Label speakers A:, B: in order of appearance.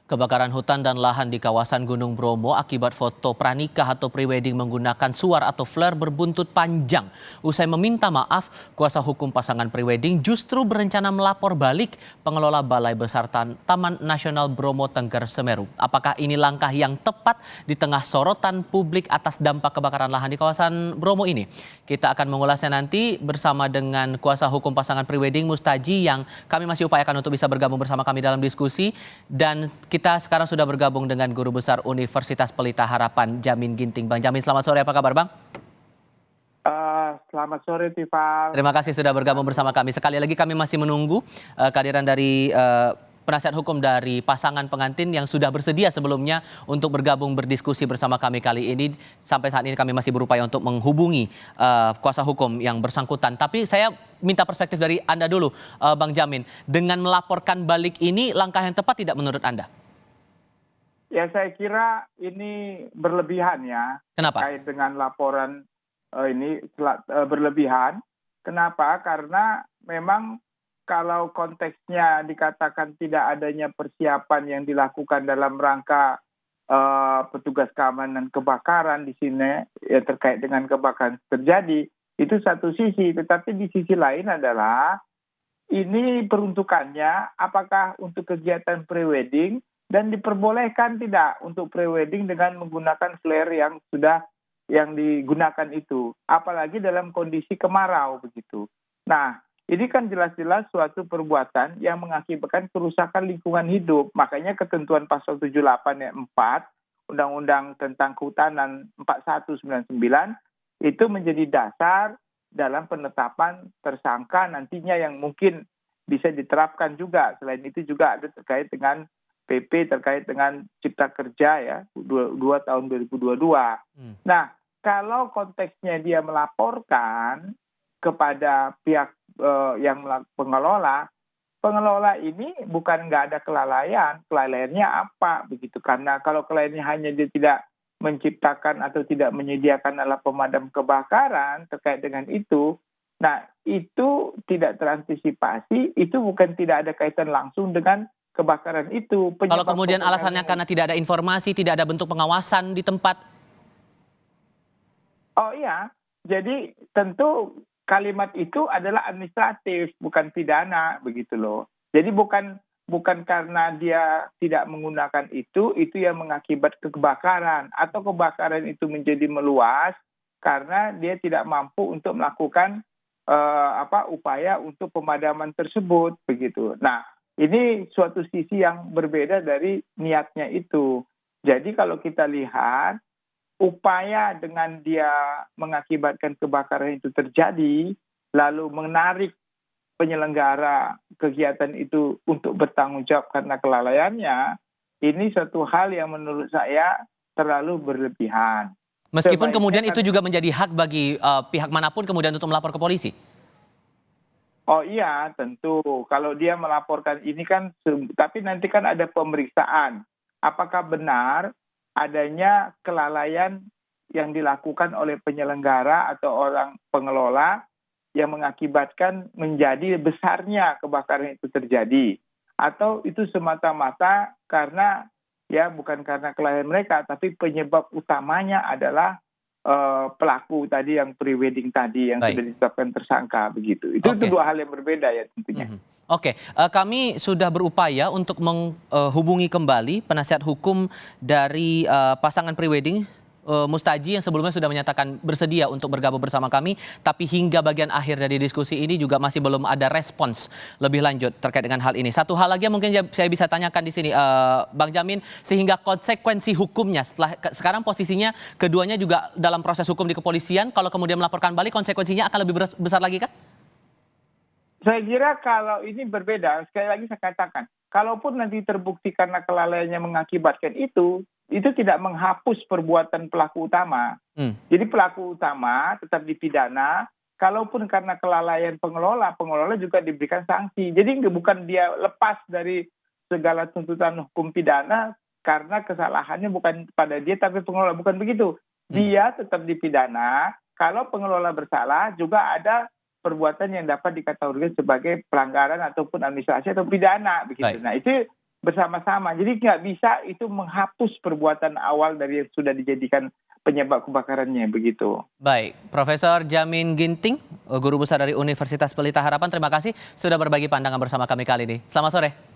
A: Kebakaran hutan dan lahan di kawasan Gunung Bromo akibat foto pranikah atau prewedding menggunakan suar atau flare berbuntut panjang. Usai meminta maaf, kuasa hukum pasangan prewedding justru berencana melapor balik pengelola Balai Besar Taman Nasional Bromo Tengger Semeru. Apakah ini langkah yang tepat di tengah sorotan publik atas dampak kebakaran lahan di kawasan Bromo ini? Kita akan mengulasnya nanti bersama dengan kuasa hukum pasangan prewedding Mustaji yang kami masih upayakan untuk bisa bergabung bersama kami dalam diskusi. Dan kita sekarang sudah bergabung dengan Guru Besar Universitas Pelita Harapan, Jamin Ginting. Bang Jamin, selamat sore. Apa kabar, Bang?
B: Selamat sore, Tifal.
A: Terima kasih sudah bergabung bersama kami. Sekali lagi kami masih menunggu kehadiran dari penasihat hukum dari pasangan pengantin yang sudah bersedia sebelumnya untuk bergabung berdiskusi bersama kami kali ini. Sampai saat ini kami masih berupaya untuk menghubungi kuasa hukum yang bersangkutan. Tapi saya minta perspektif dari Anda dulu, Bang Jamin. Dengan melaporkan balik ini, langkah yang tepat tidak menurut Anda?
B: Ya, saya kira ini berlebihan ya.
A: Kenapa?
B: Terkait dengan laporan ini berlebihan. Kenapa? Karena memang kalau konteksnya dikatakan tidak adanya persiapan yang dilakukan dalam rangka petugas keamanan kebakaran di sini ya, terkait dengan kebakaran terjadi, itu satu sisi. Tetapi di sisi lain adalah ini peruntukannya apakah untuk kegiatan prewedding dan diperbolehkan tidak untuk prewedding dengan menggunakan flare yang digunakan itu, apalagi dalam kondisi kemarau begitu. Nah, ini kan jelas-jelas suatu perbuatan yang mengakibatkan kerusakan lingkungan hidup. Makanya ketentuan pasal 78 ayat 4 Undang-Undang tentang Kehutanan 4199 itu menjadi dasar dalam penetapan tersangka nantinya yang mungkin bisa diterapkan juga. Selain itu juga ada terkait dengan PP terkait dengan Cipta Kerja ya 2 tahun 2022. Nah, kalau konteksnya dia melaporkan kepada pihak yang pengelola ini bukan nggak ada kelalaiannya apa begitu, karena kalau kelalaiannya hanya dia tidak menciptakan atau tidak menyediakan alat pemadam kebakaran terkait dengan itu, nah itu tidak terantisipasi, itu bukan tidak ada kaitan langsung dengan kebakaran itu.
A: Kalau kemudian alasannya karena tidak ada informasi, tidak ada bentuk pengawasan di tempat.
B: Oh iya, jadi tentu kalimat itu adalah administratif, bukan pidana begitu loh. Jadi bukan karena dia tidak menggunakan itu yang mengakibatkan kebakaran, atau kebakaran itu menjadi meluas karena dia tidak mampu untuk melakukan upaya untuk pemadaman tersebut begitu. Nah, ini suatu sisi yang berbeda dari niatnya itu. Jadi kalau kita lihat upaya dengan dia mengakibatkan kebakaran itu terjadi, lalu menarik penyelenggara kegiatan itu untuk bertanggung jawab karena kelalaiannya, ini suatu hal yang menurut saya terlalu berlebihan.
A: Meskipun kemudian itu juga menjadi hak bagi pihak manapun kemudian untuk melapor ke polisi.
B: Oh iya, tentu. Kalau dia melaporkan ini kan, tapi nanti kan ada pemeriksaan. Apakah benar adanya kelalaian yang dilakukan oleh penyelenggara atau orang pengelola yang mengakibatkan menjadi besarnya kebakaran itu terjadi. Atau itu semata-mata karena, ya bukan karena kelalaian mereka, tapi penyebab utamanya adalah pelaku tadi yang prewedding tadi yang sudah ditetapkan tersangka begitu. Itu dua hal yang berbeda ya tentunya.
A: Oke, kami sudah berupaya untuk menghubungi kembali penasihat hukum dari pasangan prewedding Mustaji yang sebelumnya sudah menyatakan bersedia untuk bergabung bersama kami, tapi hingga bagian akhir dari diskusi ini juga masih belum ada respons lebih lanjut terkait dengan hal ini. Satu hal lagi yang mungkin saya bisa tanyakan di sini, Bang Jamin, sehingga konsekuensi hukumnya setelah sekarang posisinya keduanya juga dalam proses hukum di kepolisian, kalau kemudian melaporkan balik konsekuensinya akan lebih besar lagi kah?
B: Saya kira kalau ini berbeda, sekali lagi saya katakan, kalaupun nanti terbukti karena kelalaiannya mengakibatkan itu tidak menghapus perbuatan pelaku utama. Jadi pelaku utama tetap dipidana, kalaupun karena kelalaian pengelola juga diberikan sanksi. Jadi bukan dia lepas dari segala tuntutan hukum pidana karena kesalahannya bukan pada dia tapi pengelola, bukan begitu. Dia tetap dipidana, kalau pengelola bersalah juga ada perbuatan yang dapat dikategorikan sebagai pelanggaran ataupun administrasi atau pidana begitu. Nah, itu bersama-sama. Jadi nggak bisa itu menghapus perbuatan awal dari yang sudah dijadikan penyebab kebakarannya begitu.
A: Baik, Profesor Jamin Ginting, Guru Besar dari Universitas Pelita Harapan, terima kasih sudah berbagi pandangan bersama kami kali ini. Selamat sore.